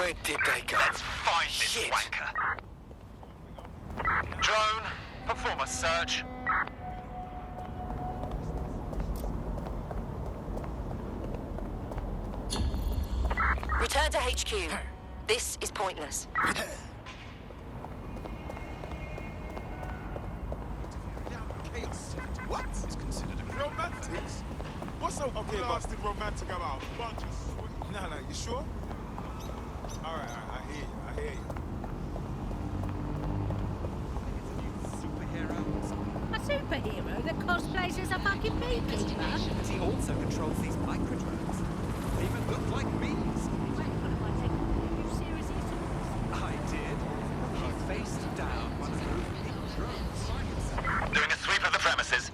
Where did they go? Let's find this wanker. Drone, perform a search. Return to HQ. This is pointless. What? It's considered a romantic. What's so blasted romantic about bunches? Nah, you sure? All right, I hear you. A superhero that cosplays as a fucking beekeeper? He also controls these microdrones. They even look like bees. I did. He faced down one of those big drones by himself. Doing a sweep of the premises.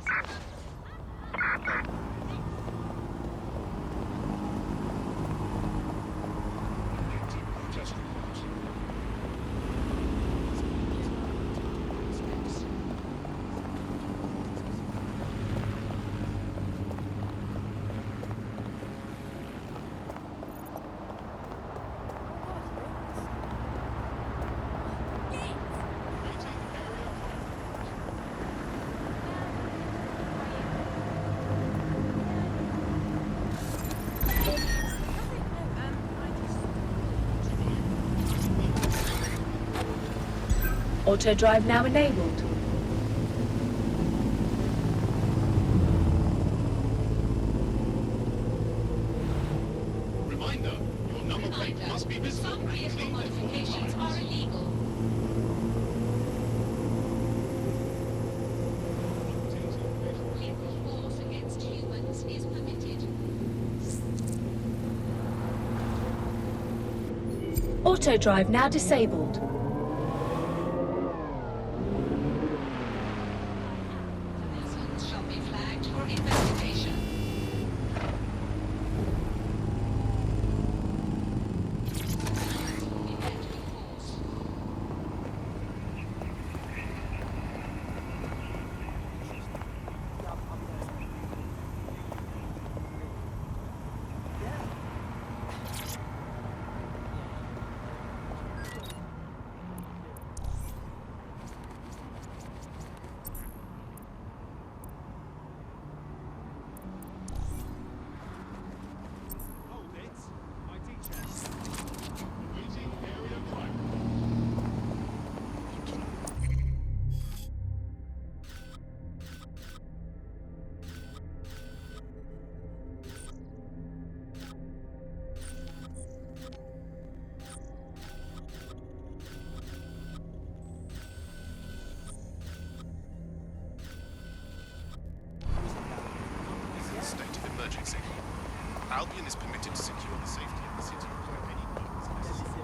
Auto drive now enabled. Reminder, your number plate must be visible. Some vehicle modifications are illegal. Lethal force against humans is permitted. Auto drive now disabled. Persons shall be flagged for investigation. Event reports. Hold it. ID check. Using area crime. This is a state of emergency. Albion is permitted to secure the safety of the city without any means necessary.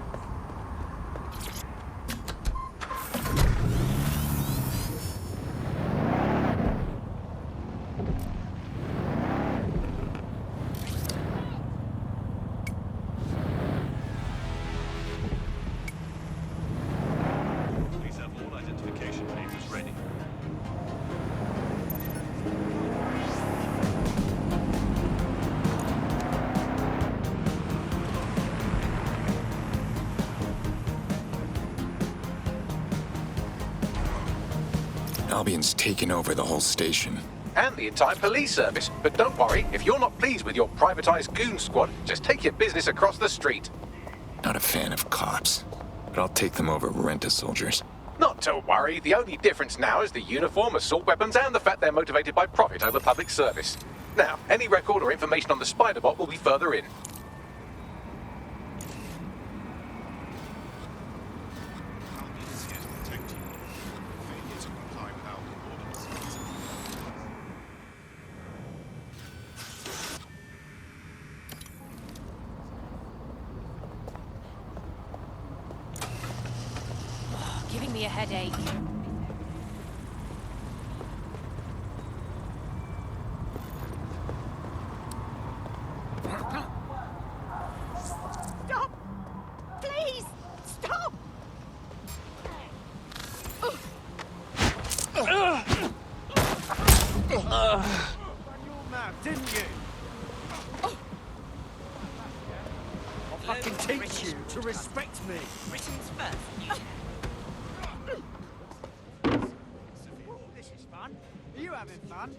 Please have all identification papers ready. Albion's taken over the whole station. And the entire police service. But don't worry, if you're not pleased with your privatized goon squad, just take your business across the street. Not a fan of cops, but I'll take them over rent-a-soldiers. Not to worry, the only difference now is the uniform, assault weapons, and the fact they're motivated by profit over public service. Now, any record or information on the Spider-Bot will be further in. Albion is here to protect you. Failure to comply with Albion orders. Giving me a headache. Stop! Please! Stop! Didn't you? I'll fucking teach teach you to respect me. Britain's first. This is fun. Are you having fun?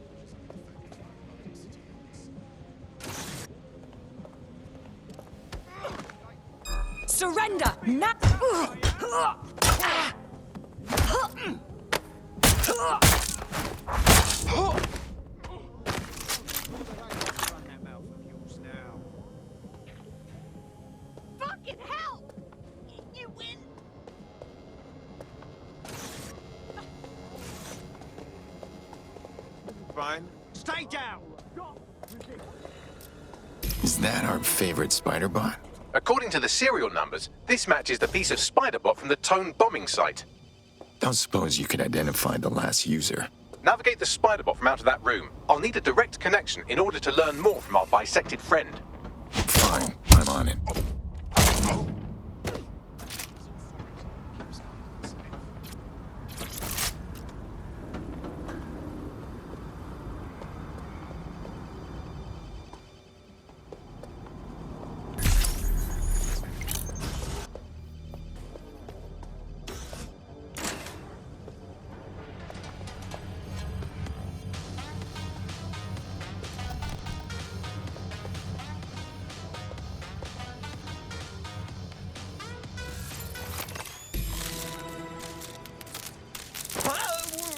Surrender! Now! Run that mouth of yours now. Fucking hell! You win! Fine. Stay down! Is that our favorite spider bot? According to the serial numbers, this matches the piece of spider bot from the Tone bombing site. Don't suppose you could identify the last user? Navigate the spider bot from out of that room. I'll need a direct connection in order to learn more from our bisected friend. Fine, I'm on it.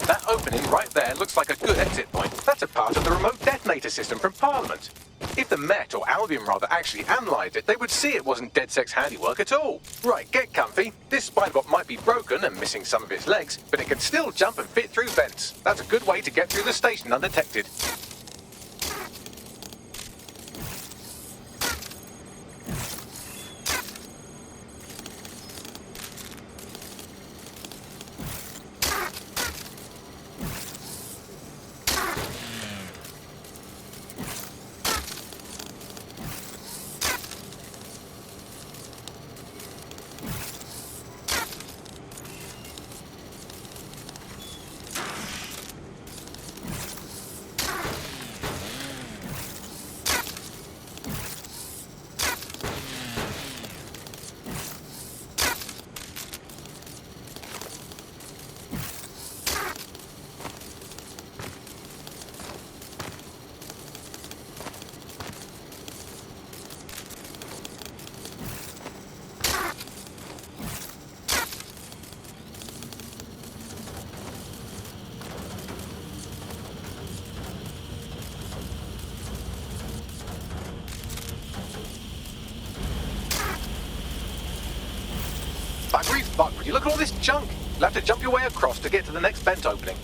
That opening right there looks like a good exit point. That's a part of the remote detonator system from Parliament. If the Met, or Albion rather, actually analysed it, they would see it wasn't DedSec's handiwork at all. Right, get comfy. This spiderbot might be broken and missing some of its legs, but it can still jump and fit through vents. That's a good way to get through the station undetected. Buggery fuck, would you look at all this junk? You'll have to jump your way across to get to the next vent opening.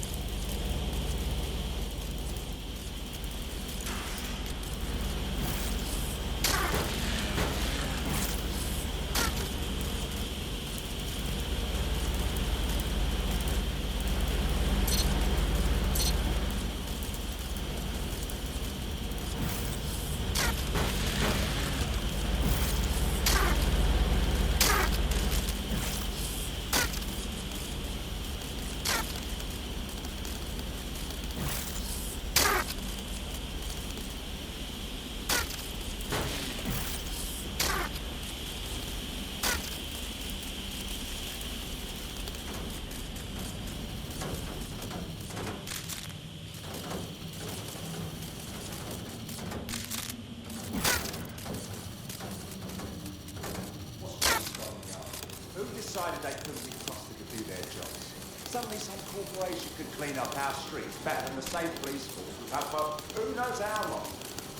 Who decided they couldn't be trusted to do their jobs? Suddenly some corporation could clean up our streets better than the same police force we've had for who knows how long.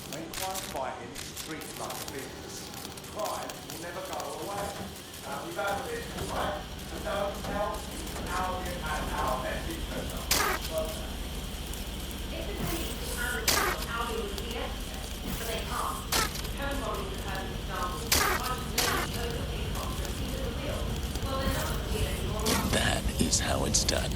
When crime fighting streets like business, crime will never go away. We've had this right, and don't tell Albion and our message. If the police can understand what Albion would be yesterday, but they can't. Home bodies are perfect examples. Much as ladies overthink controversy to the wheel. Well, they're not going to be anymore. That is how it's done.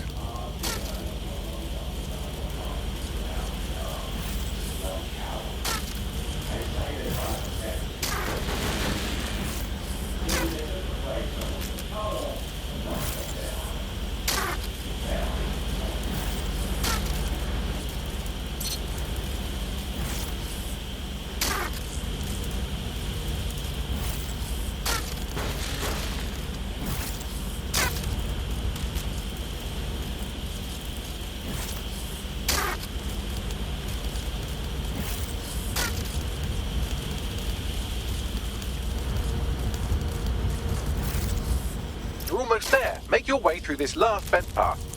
almost there. Make your way through this last bent path.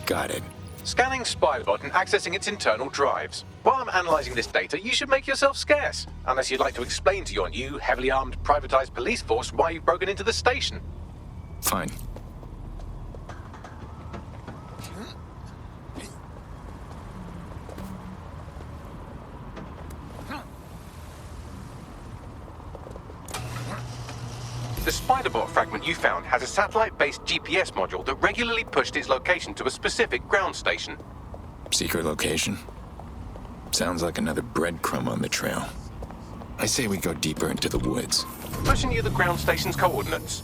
Got it. Scanning Spybot and accessing its internal drives. While I'm analysing this data, you should make yourself scarce. Unless you'd like to explain to your new, heavily armed, privatised police force why you've broken into the station. Fine. The Spiderbot fragment you found has a satellite-based GPS module that regularly pushed its location to a specific ground station. Secret location. Sounds like another breadcrumb on the trail. I say we go deeper into the woods. Pushing you the ground station's coordinates.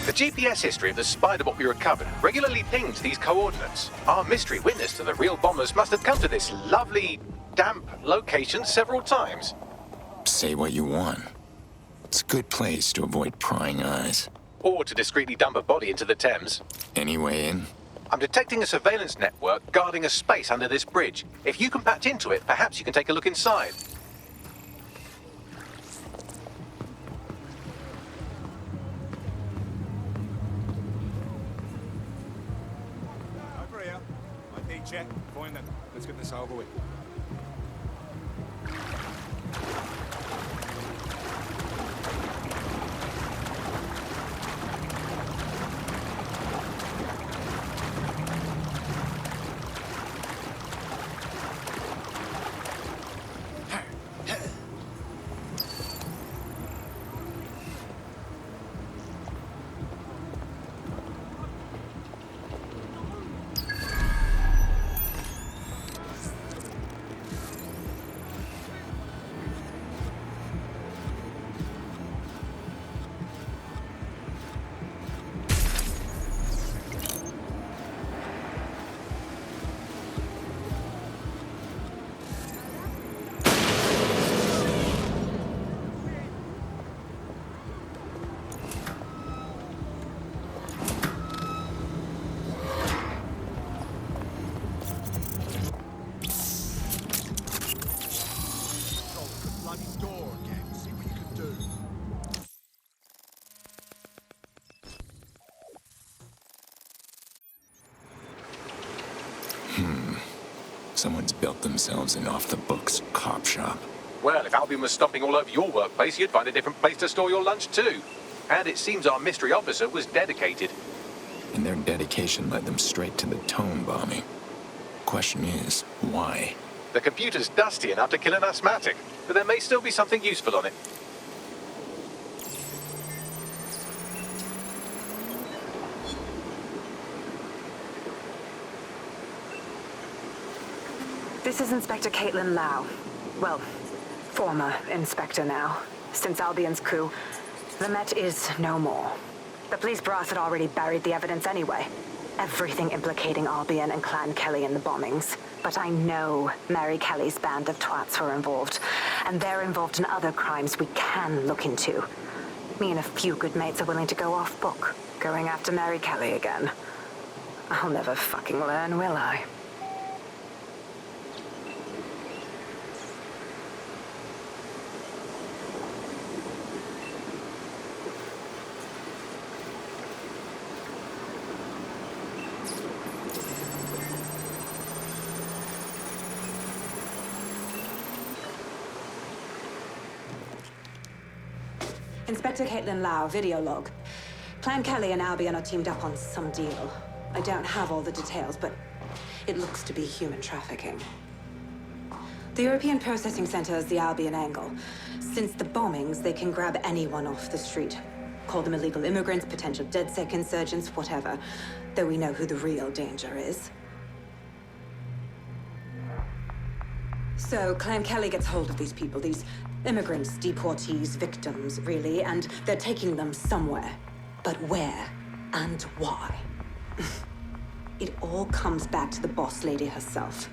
The GPS history of the Spiderbot we recovered regularly pings these coordinates. Our mystery witness to the real bombers must have come to this lovely, damp location several times. Say what you want. It's a good place to avoid prying eyes. Or to discreetly dump a body into the Thames. Any way in? I'm detecting a surveillance network guarding a space under this bridge. If you can patch into it, perhaps you can take a look inside. Over here. ID check. Fine then. Let's get this over with. Someone's built themselves an off-the-books cop shop. Well, if Albion was stomping all over your workplace, you'd find a different place to store your lunch too. And it seems our mystery officer was dedicated. And their dedication led them straight to the tone bombing. Question is, why? The computer's dusty enough to kill an asthmatic, but there may still be something useful on it. This is Inspector Caitlin Lau. Well, former inspector now. Since Albion's coup, the Met is no more. The police brass had already buried the evidence anyway. everything implicating Albion and Clan Kelly in the bombings. But I know Mary Kelly's band of twats were involved, and they're involved in other crimes we can look into. Me and a few good mates are willing to go off book, going after Mary Kelly again. I'll never fucking learn, will I? Inspector Caitlin Lau, video log. Clan Kelly and Albion are teamed up on some deal. I don't have all the details, but it looks to be human trafficking. The European Processing Center is the Albion angle. Since the bombings, they can grab anyone off the street. Call them illegal immigrants, potential DedSec insurgents, whatever. Though we know who the real danger is. So Clan Kelly gets hold of these people, these immigrants, deportees, victims, really, and they're taking them somewhere. But where and why? It all comes back to the boss lady herself.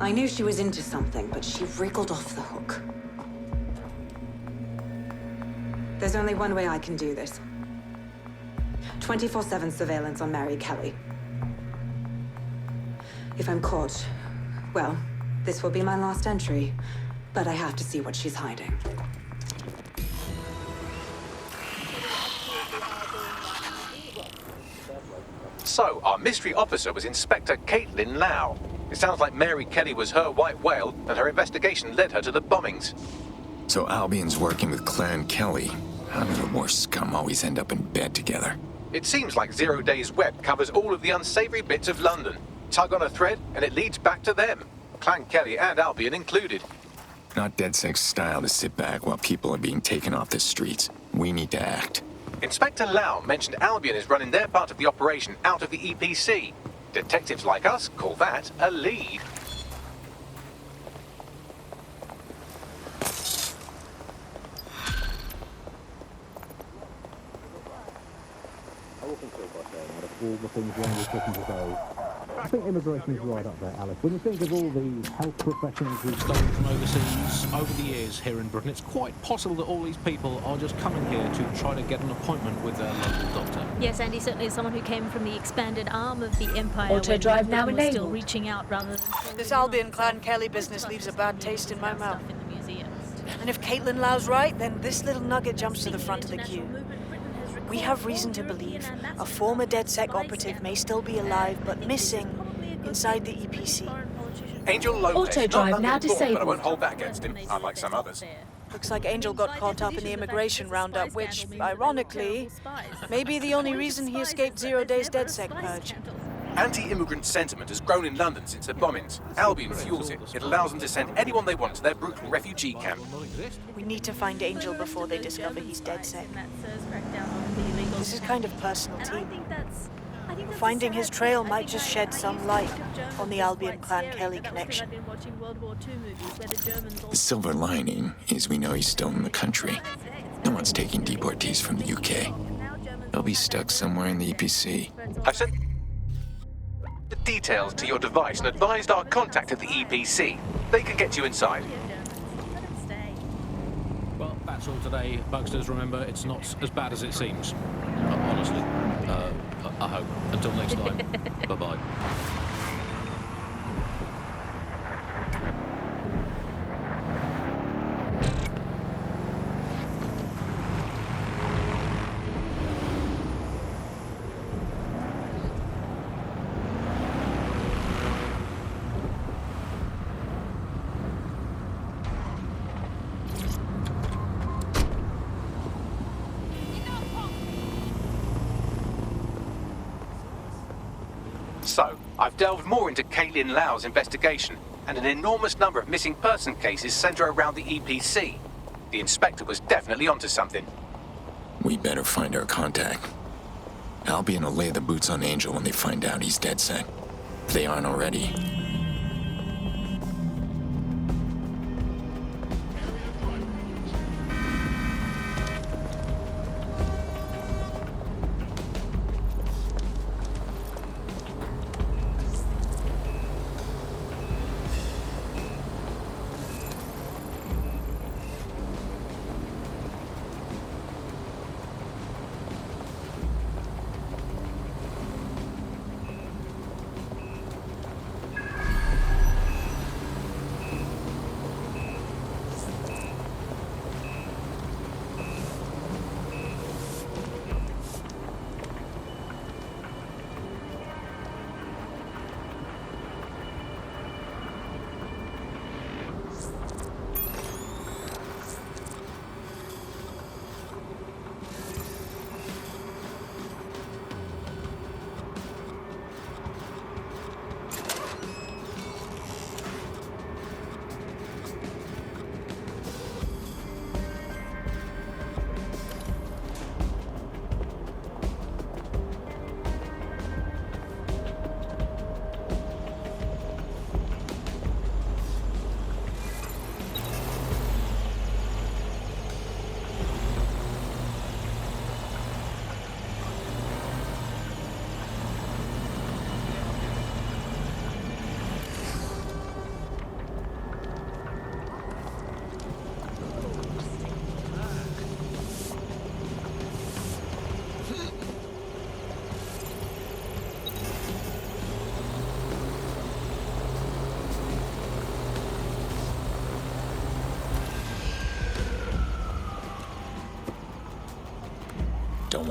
I knew she was into something, but she wriggled off the hook. There's only one way I can do this. 24/7 surveillance on Mary Kelly. If I'm caught, well, this will be my last entry. But I have to see what she's hiding. So, our mystery officer was Inspector Caitlin Lau. It sounds like Mary Kelly was her white whale, and her investigation led her to the bombings. So Albion's working with Clan Kelly. How do the worst scum always end up in bed together? It seems like 0 Days Web covers all of the unsavory bits of London. Tug on a thread, and it leads back to them. Clan Kelly and Albion included. Not DedSec's style to sit back while people are being taken off the streets. We need to act. Inspector Lau mentioned Albion is running their part of the operation out of the EPC. Detectives like us call that a lead. I think immigration is right up there, Alice. When you think of all the health professionals we've stolen from overseas over the years here in Britain, it's quite possible that all these people are just coming here to try to get an appointment with their local doctor. Yes, Andy, certainly as someone who came from the expanded arm of the Empire, Auto drive now when Britain was still enabled. reaching out rather than... This Albion Clan Kelly business leaves a bad taste in my mouth. And if Caitlin Lau's right, then this little nugget jumps to the front of the queue. We have reason to believe a former DedSec operative may still be alive, but missing inside the EPC. Angel Lopez, Auto drive not now London born, but I disabled. won't hold that against him, unlike some others. Looks like Angel got caught up in the immigration roundup, which, ironically, may be the only reason he escaped 0 Days DedSec purge. Anti-immigrant sentiment has grown in London since the bombings. Albion fuels it. It allows them to send anyone they want to their brutal refugee camp. We need to find Angel before they discover he's DedSec. This is kind of personal, team. Finding his trail might just shed some light on the Albion Clan Kelly connection. The silver lining is we know he's still in the country. No one's taking deportees from the UK. They'll be stuck somewhere in the EPC. I've sent the details to your device and advised our contact at the EPC. They can get you inside. Well, that's all today, Bugsters. Remember, it's not as bad as it seems. Honestly. I hope. Until next time. Bye-bye. So, I've delved more into Caitlin Lau's investigation, and an enormous number of missing person cases center around the EPC. The inspector was definitely onto something. We better find our contact. Albion will lay the boots on Angel when they find out he's DedSec. If they aren't already.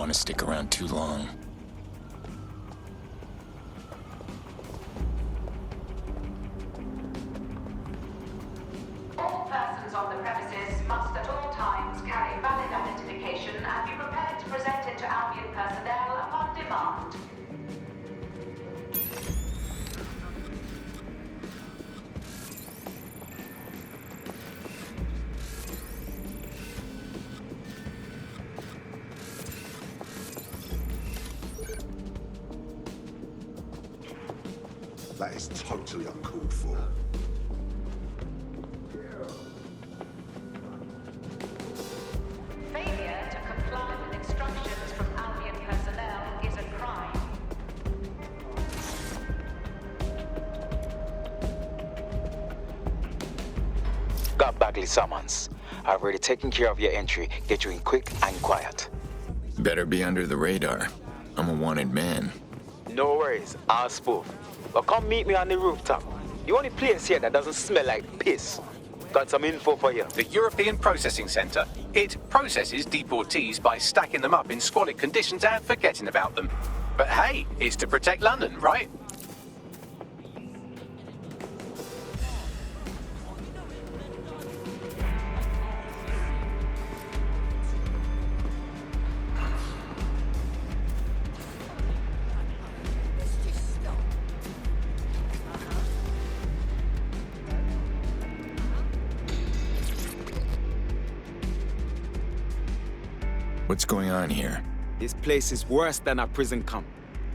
want to stick around too long. All persons on the premises must at all times carry valid identification and be prepared to present it to Albion personnel upon demand. That is totally uncalled for. Failure to comply with instructions from Albion personnel is a crime. Got Bagley summons. I've already taken care of your entry. Get you in quick and quiet. Better be under the radar. I'm a wanted man. No worries, I'll spoof. But come meet me on the rooftop. The only place here that doesn't smell like piss. Got some info for you. The European Processing Centre. It processes deportees by stacking them up in squalid conditions and forgetting about them. But hey, it's to protect London, right? What's going on here? This place is worse than a prison camp.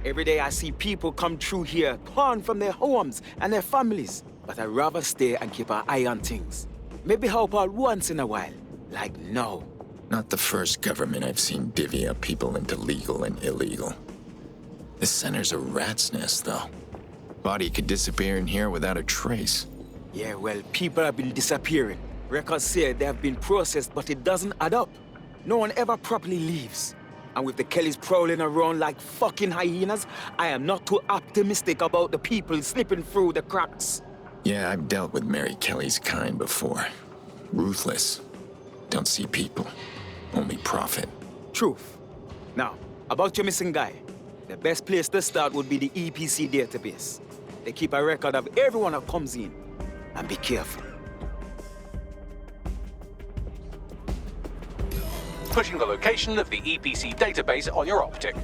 Every day I see people come through here, torn from their homes and their families. But I'd rather stay and keep an eye on things. Maybe help out once in a while. Like now. Not the first government I've seen divvy up people into legal and illegal. This center's a rat's nest, though. Body could disappear in here without a trace. Yeah, well, people have been disappearing. Records say they have been processed, but it doesn't add up. No one ever properly leaves. And with the Kellys prowling around like fucking hyenas, I am not too optimistic about the people slipping through the cracks. Yeah, I've dealt with Mary Kelly's kind before. Ruthless. Don't see people. Only profit. Truth. Now, about your missing guy. The best place to start would be the EPC database. They keep a record of everyone that comes in. And be careful. Putting the location of the EPC database on your optic.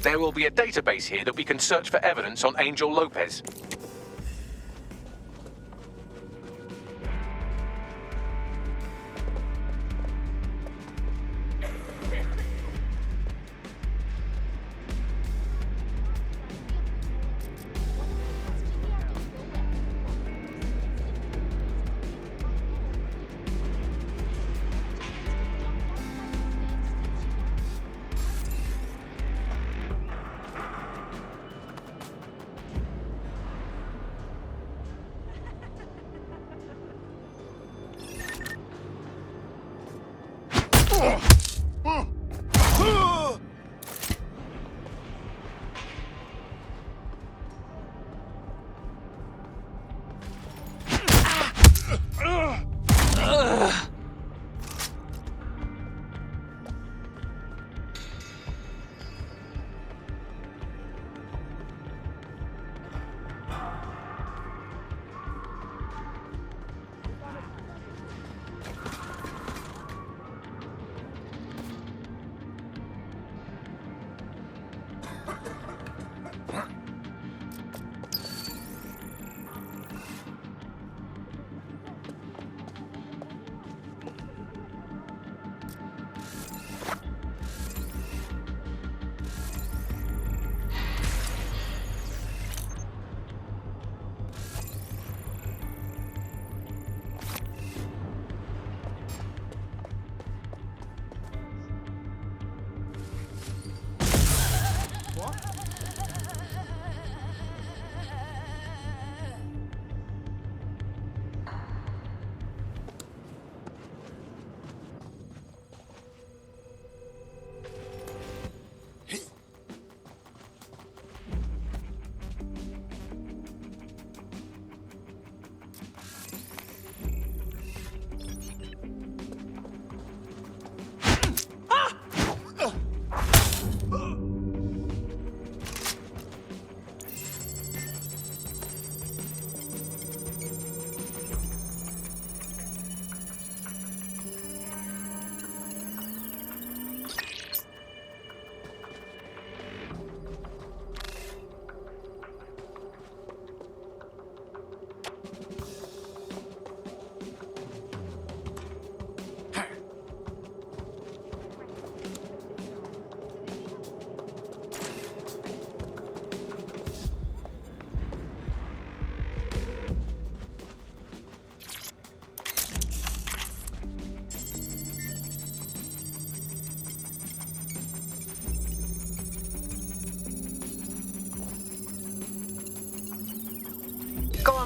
There will be a database here that we can search for evidence on Angel Lopez.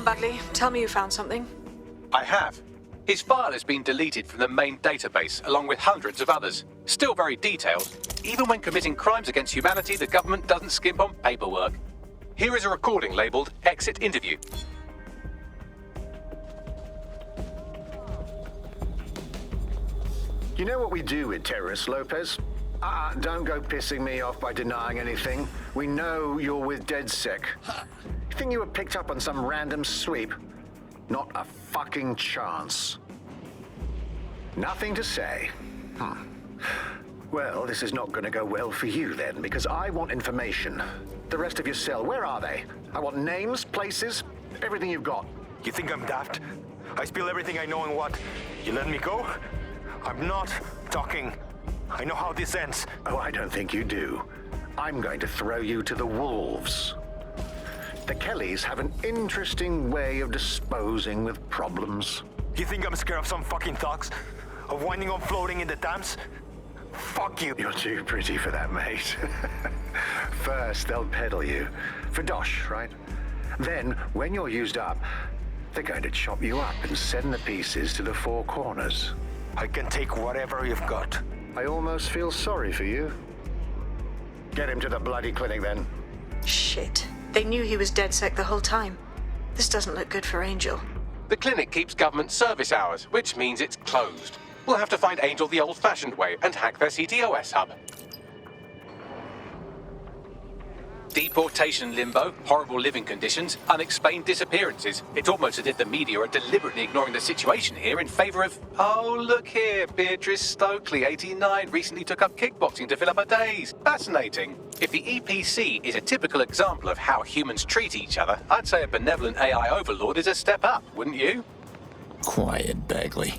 Bagley. Tell me you found something. I have. His file has been deleted from the main database, along with hundreds of others. Still very detailed. Even when committing crimes against humanity, the government doesn't skimp on paperwork. Here is a recording labelled Exit Interview. You know what we do with terrorists, Lopez? Don't go pissing me off by denying anything. We know you're with DedSec. You think you were picked up on some random sweep? Not a fucking chance. Nothing to say. Well, this is not going to go well for you then, because I want information. The rest of your cell, where are they? I want names, places, everything you've got. You think I'm daft? I spill everything I know and what? You let me go? I'm not talking. I know how this ends. Oh, I don't think you do. I'm going to throw you to the wolves. The Kellys have an interesting way of disposing with problems. You think I'm scared of some fucking thugs? Of winding up floating in the Thames? Fuck you. You're too pretty for that, mate. First, they'll peddle you. For dosh, right? Then, when you're used up, they're going to chop you up and send the pieces to the four corners. I can take whatever you've got. I almost feel sorry for you. Get him to the bloody clinic, then. Shit. They knew he was DedSec the whole time. This doesn't look good for Angel. The clinic keeps government service hours, which means it's closed. We'll have to find Angel the old-fashioned way and hack their CTOS hub. Deportation limbo, horrible living conditions, unexplained disappearances. It's almost as if the media are deliberately ignoring the situation here in favour of... Oh, look here, Beatrice Stokely, 89, recently took up kickboxing to fill up her days. Fascinating. If the EPC is a typical example of how humans treat each other, I'd say a benevolent AI overlord is a step up, wouldn't you? Quiet, Bagley.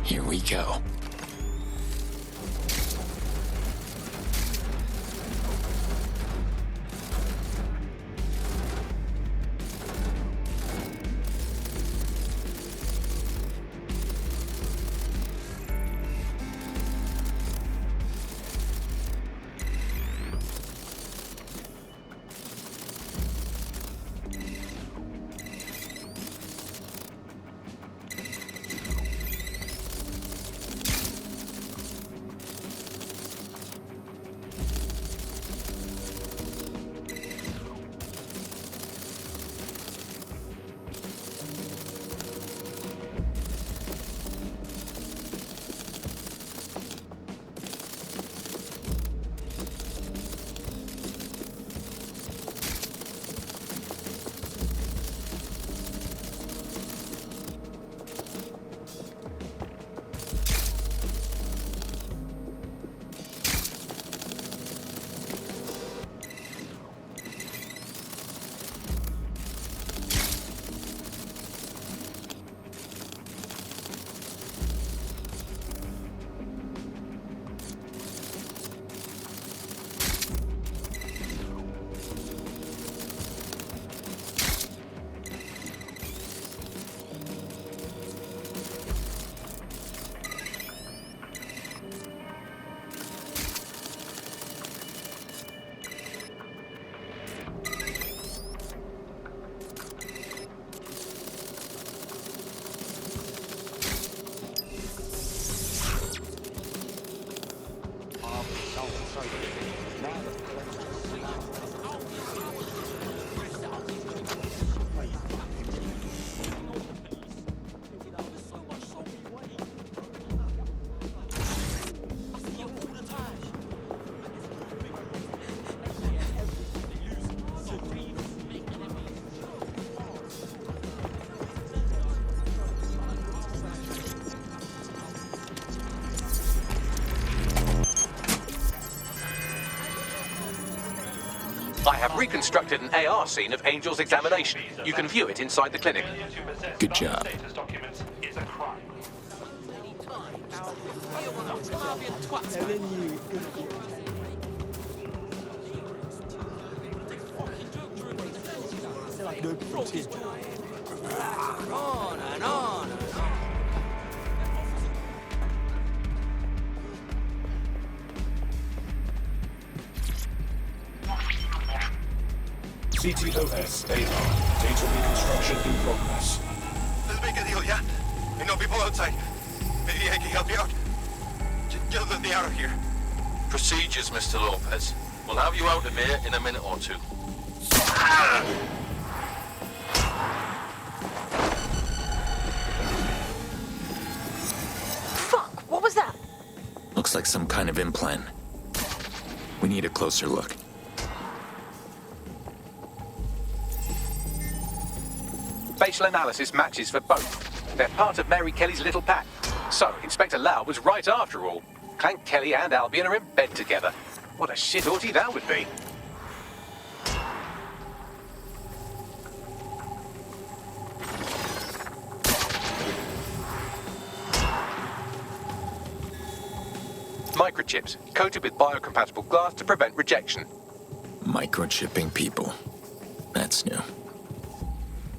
Here we go. I have reconstructed an AR scene of Angel's examination. You can view it inside the clinic. Good job. On and on. CTOS AR. Data reconstruction in progress. Let's make a deal, yeah? I know people outside. Maybe I can help you out. Just let me out of here. Procedures, Mr. Lopez. We'll have you out of here in a minute or two. Fuck, what was that? Looks like some kind of implant. We need a closer look. Facial analysis matches for both. They're part of Mary Kelly's little pack. So, Inspector Lau was right after all. Clank Kelly and Albion are in bed together. What a shit orgy that would be. Microchips, coated with biocompatible glass to prevent rejection. Microchipping people. That's new.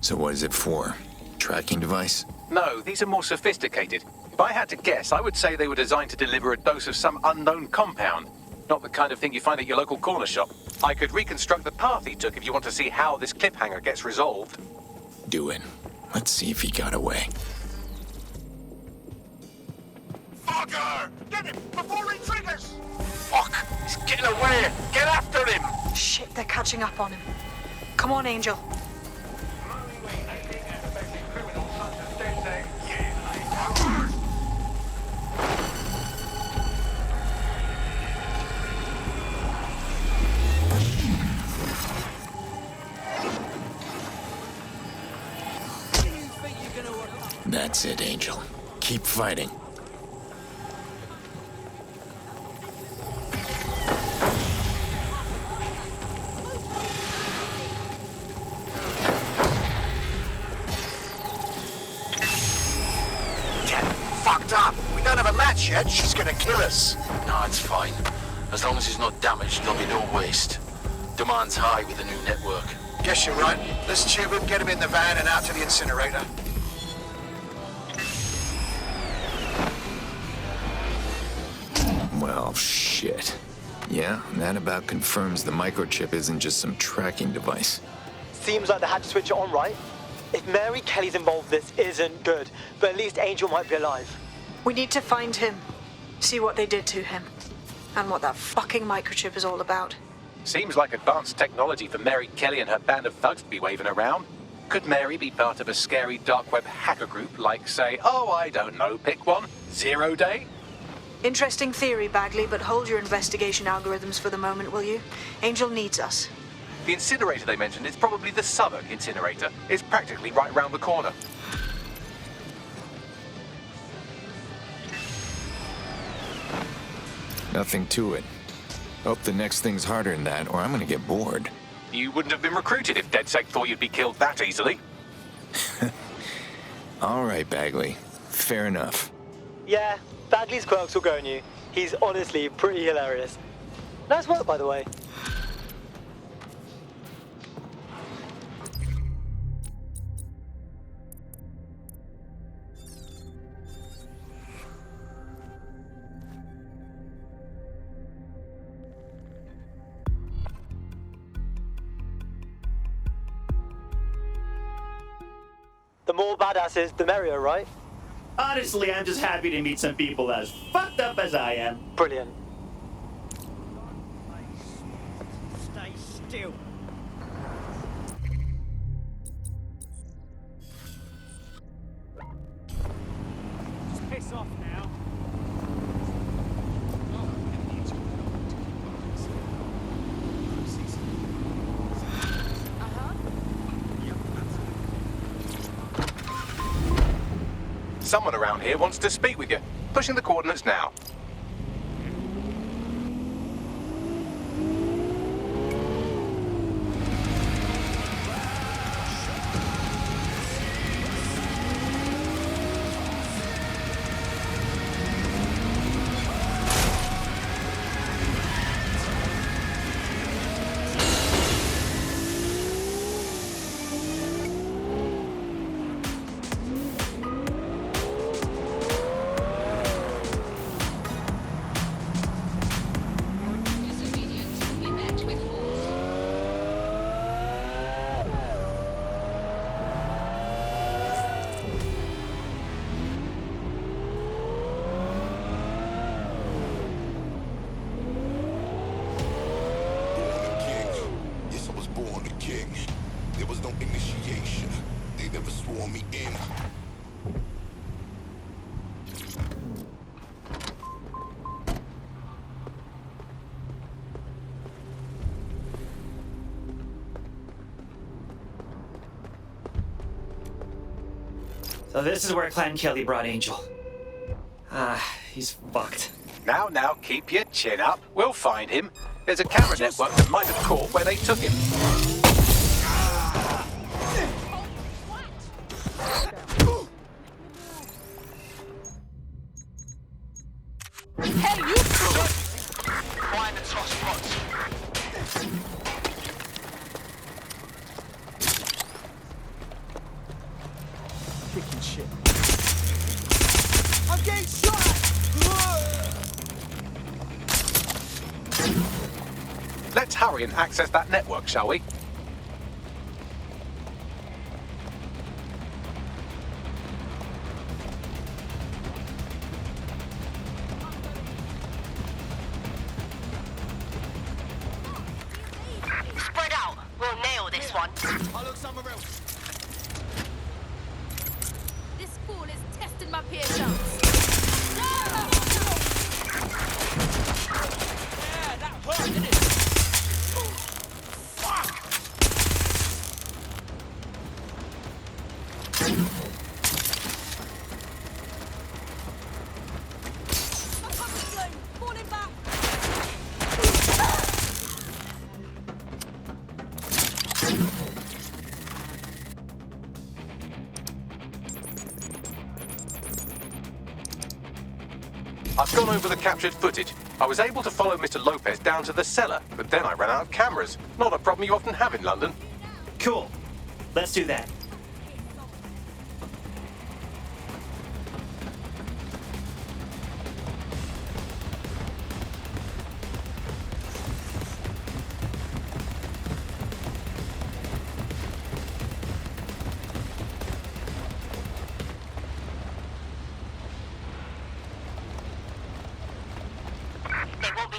So what is it for? Tracking device? No, these are more sophisticated. If I had to guess, I would say they were designed to deliver a dose of some unknown compound. Not the kind of thing you find at your local corner shop. I could reconstruct the path he took if you want to see how this cliffhanger gets resolved. Do it. Let's see if he got away. Fucker! Get him before he triggers! Fuck! He's getting away! Get after him! Shit, they're catching up on him. Come on, Angel. That's it, Angel. Keep fighting. Fucked up. We don't have a match yet. She's gonna kill us. No, it's fine. As long as he's not damaged, there'll be no waste. Demand's high with the new network. Guess you're right. Let's tube him, get him in the van and out to the incinerator. Well, shit. Yeah, that about confirms the microchip isn't just some tracking device. Seems like they had to switch it on, right? If Mary Kelly's involved, this isn't good. But at least Angel might be alive. We need to find him, see what they did to him, and what that fucking microchip is all about. Seems like advanced technology for Mary Kelly and her band of thugs to be waving around. Could Mary be part of a scary dark web hacker group like, say, oh, I don't know, pick one, 0 Day? Interesting theory, Bagley, but hold your investigation algorithms for the moment, will you? Angel needs us. The incinerator they mentioned is probably the Southern incinerator. It's practically right round the corner. Nothing to it. Hope the next thing's harder than that, or I'm gonna get bored. You wouldn't have been recruited if DedSec thought you'd be killed that easily. All right, Bagley. Fair enough. Yeah, Bagley's quirks will grow on you. He's honestly pretty hilarious. Nice work, by the way. The more badasses, the merrier, right? Honestly, I'm just happy to meet some people as fucked up as I am. Brilliant. Stay still. Just piss off now. Someone around here wants to speak with you. Pushing the coordinates now. There was no initiation. They never swore me in. So this is where Clan Kelly brought Angel. He's fucked. Now, keep your chin up. We'll find him. There's a camera network that might have caught where they took him. Hey, you! Find the top spots. Kicking shit. I'm getting shot! Let's hurry and access that network, shall we? Spread out. We'll nail this one. I'll look somewhere else. This fool is testing my patience. Yeah, that hurt, didn't it? Fuck! Falling back. I've gone over the captured footage. I was able to follow Mr. Lopez down to the cellar, but then I ran out of cameras. Not a problem you often have in London. Cool. Let's do that.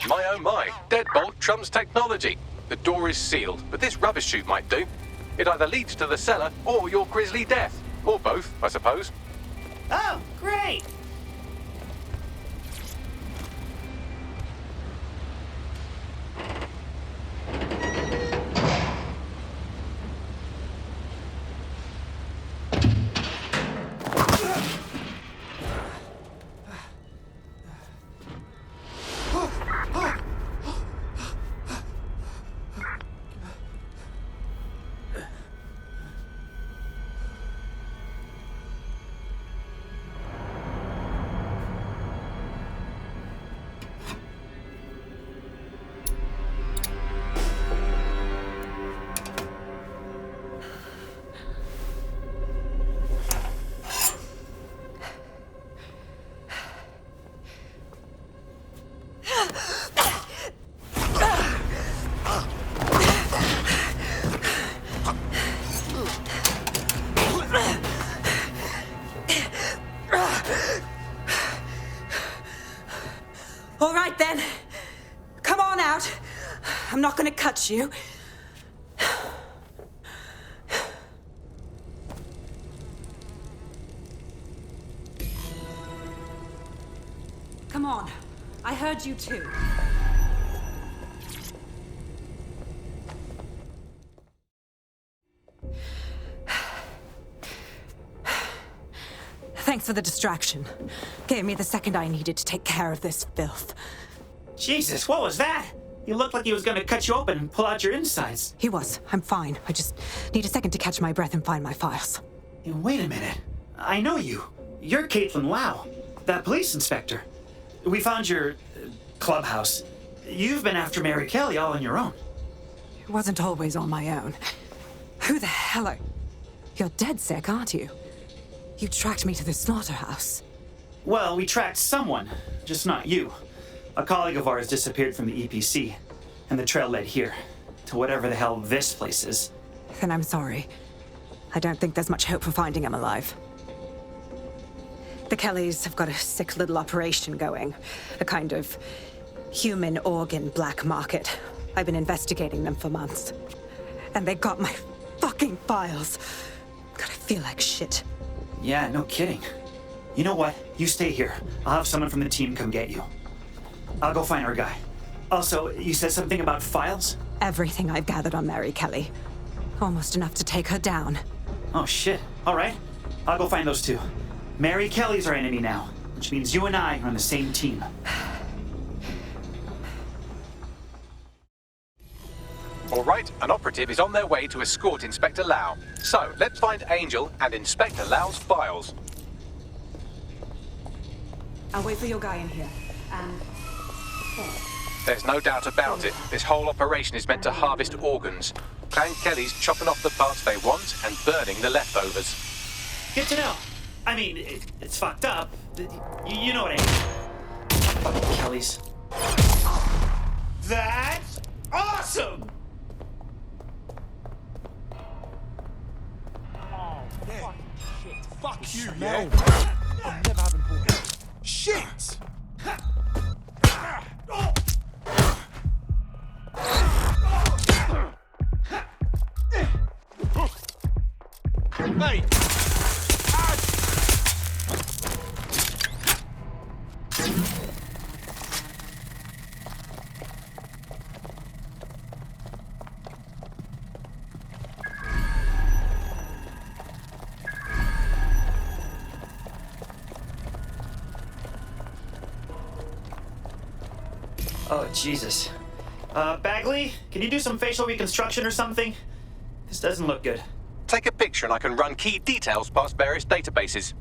My oh my, deadbolt trumps technology. The door is sealed, but this rubbish chute might do. It either leads to the cellar or your grisly death. Or both, I suppose. Oh, great! All right, then. Come on out. I'm not gonna cut you. Come on. I heard you too. Thanks for the distraction. Gave me the second I needed to take care of this filth. Jesus, what was that? You looked like he was gonna cut you open and pull out your insides. He was. I'm fine. I just need a second to catch my breath and find my files. Hey, wait a minute. I know you. You're Caitlin Lau, that police inspector. We found your clubhouse. You've been after Mary Kelly all on your own. It wasn't always on my own. Who the hell are... You're dead sick, aren't you? You tracked me to the slaughterhouse. Well, we tracked someone, just not you. A colleague of ours disappeared from the EPC, and the trail led here, to whatever the hell this place is. Then I'm sorry. I don't think there's much hope for finding him alive. The Kellys have got a sick little operation going. A kind of human organ black market. I've been investigating them for months. And they got my fucking fucking files. God, I feel like shit. Yeah, no kidding. You know what? You stay here. I'll have someone from the team come get you. I'll go find our guy. Also, you said something about files? Everything I've gathered on Mary Kelly. Almost enough to take her down. Oh, shit. All right. I'll go find those two. Mary Kelly's our enemy now, which means you and I are on the same team. All right, an operative is on their way to escort Inspector Lau. So, let's find Angel and Inspector Lau's files. I'll wait for your guy in here. And... There's no doubt about it. This whole operation is meant to harvest organs. Clan Kelly's chopping off the parts they want and burning the leftovers. Good to know. I mean, it's fucked up. You know what I mean. Fucking Kelly's. That's awesome! Oh, fucking shit. Fuck you, Smell. yeah? I'm never having pork. Shit! Hey! Oh, Jesus. Bagley, can you do some facial reconstruction or something? This doesn't look good. Take a picture and I can run key details past various databases.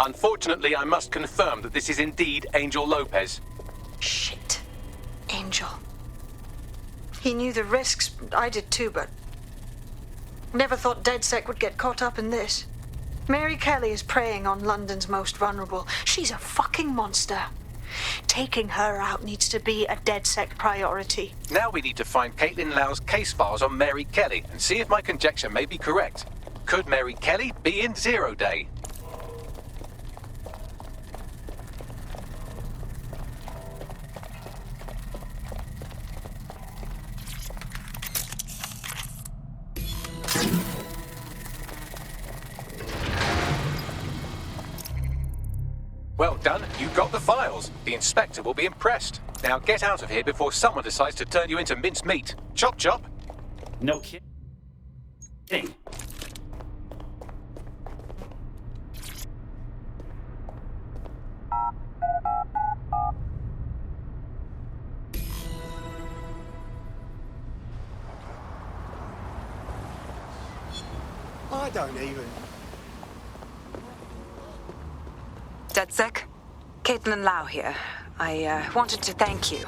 Unfortunately, I must confirm that this is indeed Angel Lopez. Shit. Angel. He knew the risks. I did too, but... never thought DedSec would get caught up in this. Mary Kelly is preying on London's most vulnerable. She's a fucking monster. Taking her out needs to be a DedSec priority. Now we need to find Caitlin Lau's case files on Mary Kelly and see if my conjecture may be correct. Could Mary Kelly be in Zero Day? Well done, you got the files. The inspector will be impressed. Now get out of here before someone decides to turn you into minced meat. Chop chop. No kidding. I don't even... DedSec? Caitlin Lau here. I wanted to thank you.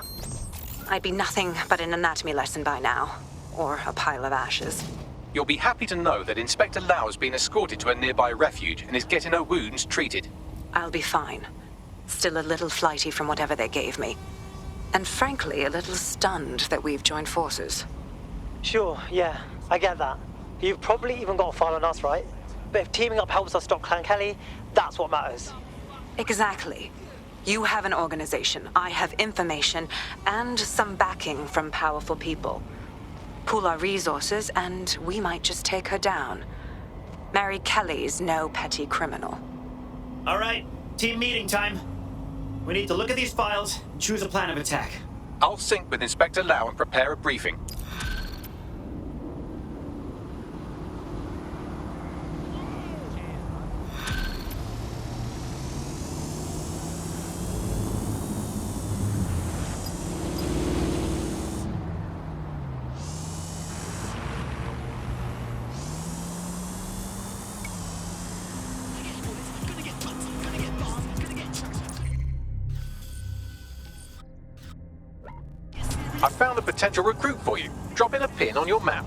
I'd be nothing but an anatomy lesson by now. Or a pile of ashes. You'll be happy to know that Inspector Lau has been escorted to a nearby refuge and is getting her wounds treated. I'll be fine. Still a little flighty from whatever they gave me. And frankly, a little stunned that we've joined forces. Sure, yeah, I get that. You've probably even got a file on us, right? But if teaming up helps us stop Clan Kelly, that's what matters. Exactly. You have an organization, I have information, and some backing from powerful people. Pool our resources, and we might just take her down. Mary Kelly's no petty criminal. All right, team meeting time. We need to look at these files and choose a plan of attack. I'll sync with Inspector Lau and prepare a briefing. I found a potential recruit for you. Drop in a pin on your map.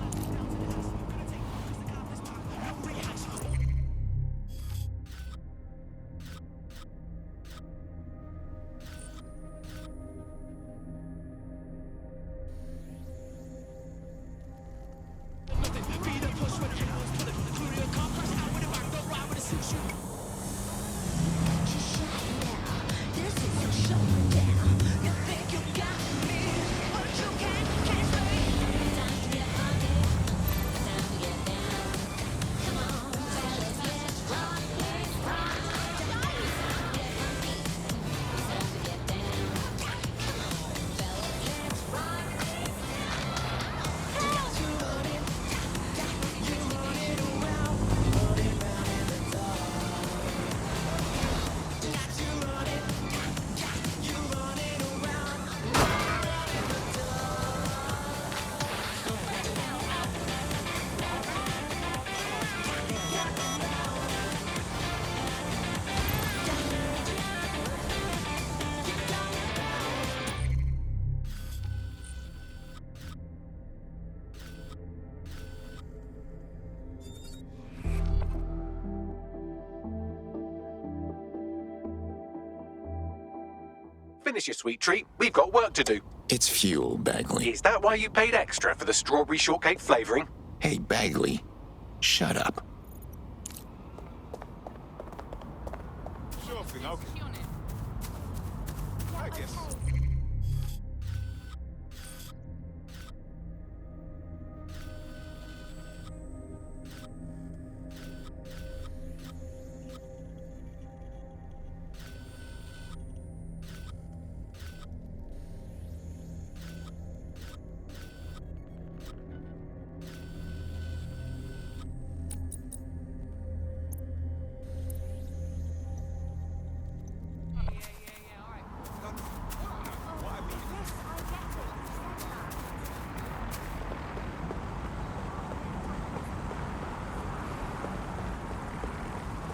Finish your sweet treat. We've got work to do. It's fuel, Bagley. Is that why you paid extra for the strawberry shortcake flavoring? Hey, Bagley, shut up. Sure thing, okay. I guess.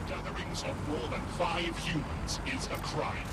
Gatherings of more than 5 humans is a crime.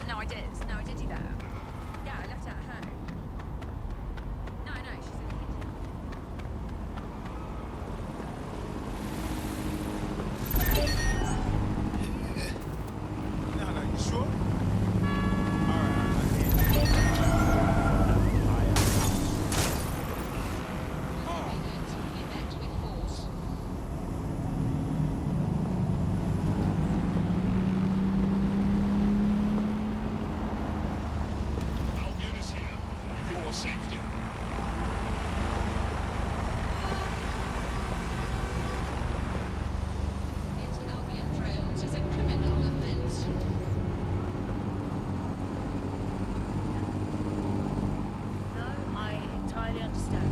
No, I did. No, I did do that. Yeah, I left it at home. No, she's in the kitchen. No, you sure? Safety. No, I entirely understand.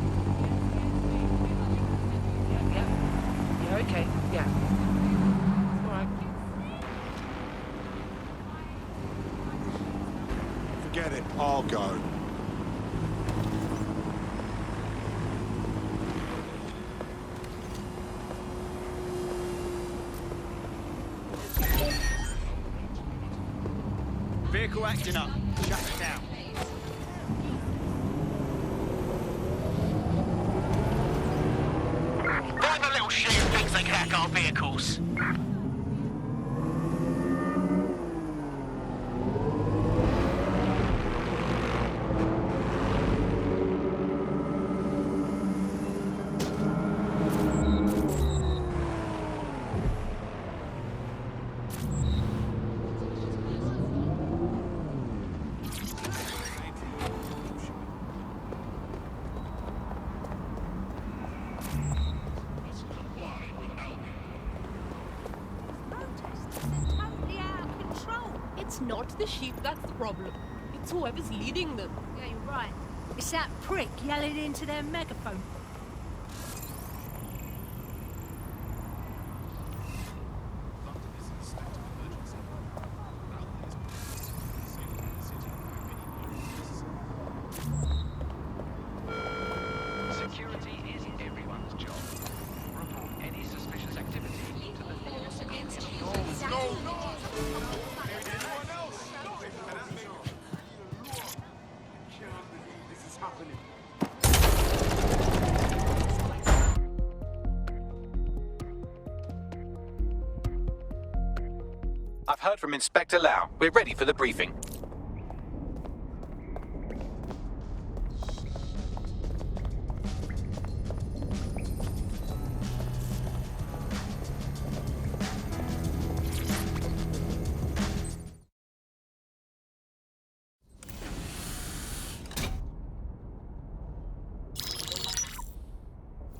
Yeah, okay, yeah. All right. Forget it, I'll go. vehicle acting up. Shut it down. Find the little shit who thinks they can hack our vehicles. It's not the sheep that's the problem. It's whoever's leading them. Yeah, you're right. It's that prick yelling into their megaphone. Security is everyone's job. Report any suspicious activity to the I've heard from Inspector Lau. We're ready for the briefing.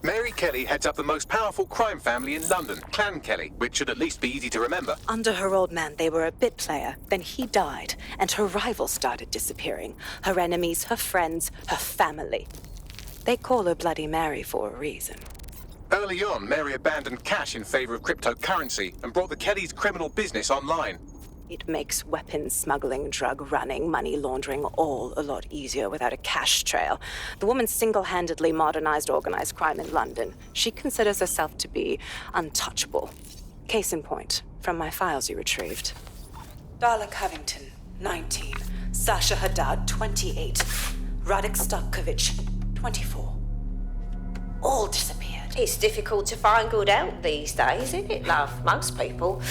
Mary Kelly heads up the most powerful crime family in London, Clan Kelly, which should at least be easy to remember. Under her old man, they were a bit player. Then he died, and her rivals started disappearing. Her enemies, her friends, her family. They call her Bloody Mary for a reason. Early on, Mary abandoned cash in favor of cryptocurrency and brought the Kellys' criminal business online. It makes weapons smuggling, drug running, money laundering all a lot easier without a cash trail. The woman single-handedly modernized organized crime in London. She considers herself to be untouchable. Case in point, from my files you retrieved. Darla Covington, 19. Sasha Haddad, 28. Radek Stavkovich, 24. All disappeared. It's difficult to find good help these days, isn't it, love? Most people,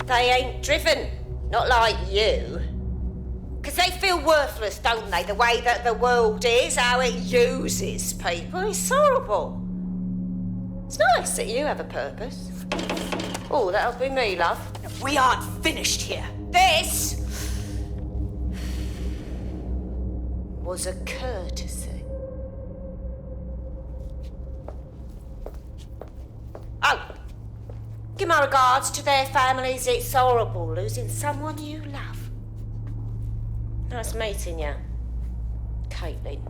they ain't driven. Not like you. Because they feel worthless, don't they? The way that the world is, how it uses people. It's horrible. It's nice that you have a purpose. Oh, that'll be me, love. We aren't finished here. This was a courtesy. Oh. Give my regards to their families. It's horrible losing someone you love. Nice meeting you, Caitlin.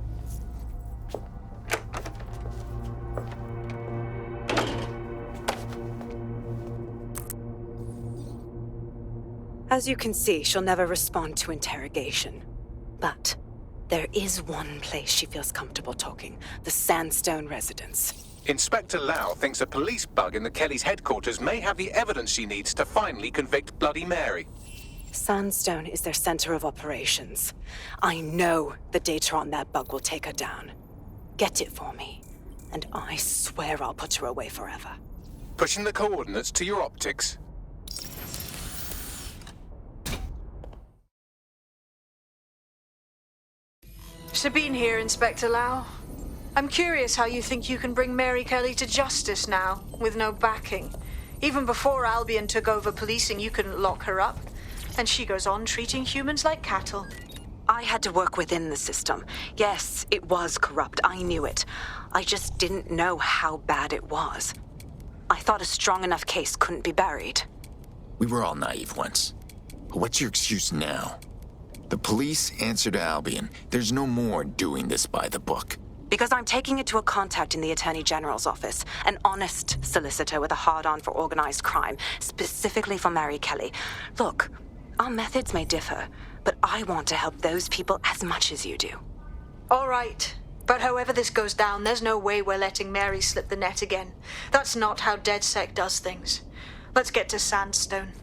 As you can see, she'll never respond to interrogation. But there is one place she feels comfortable talking, the Sandstone residence. Inspector Lau thinks a police bug in the Kellys' headquarters may have the evidence she needs to finally convict Bloody Mary. Sandstone is their center of operations. I know the data on that bug will take her down. Get it for me, and I swear I'll put her away forever. Pushing the coordinates to your optics. Sabine here, Inspector Lau. I'm curious how you think you can bring Mary Kelly to justice now, with no backing. Even before Albion took over policing, you couldn't lock her up. And she goes on treating humans like cattle. I had to work within the system. Yes, it was corrupt. I knew it. I just didn't know how bad it was. I thought a strong enough case couldn't be buried. We were all naive once. What's your excuse now? The police answer to Albion. There's no more doing this by the book. Because I'm taking it to a contact in the Attorney General's office, an honest solicitor with a hard-on for organized crime, specifically for Mary Kelly. Look, our methods may differ, but I want to help those people as much as you do. All right. But however this goes down, there's no way we're letting Mary slip the net again. That's not how DedSec does things. Let's get to Sandstone.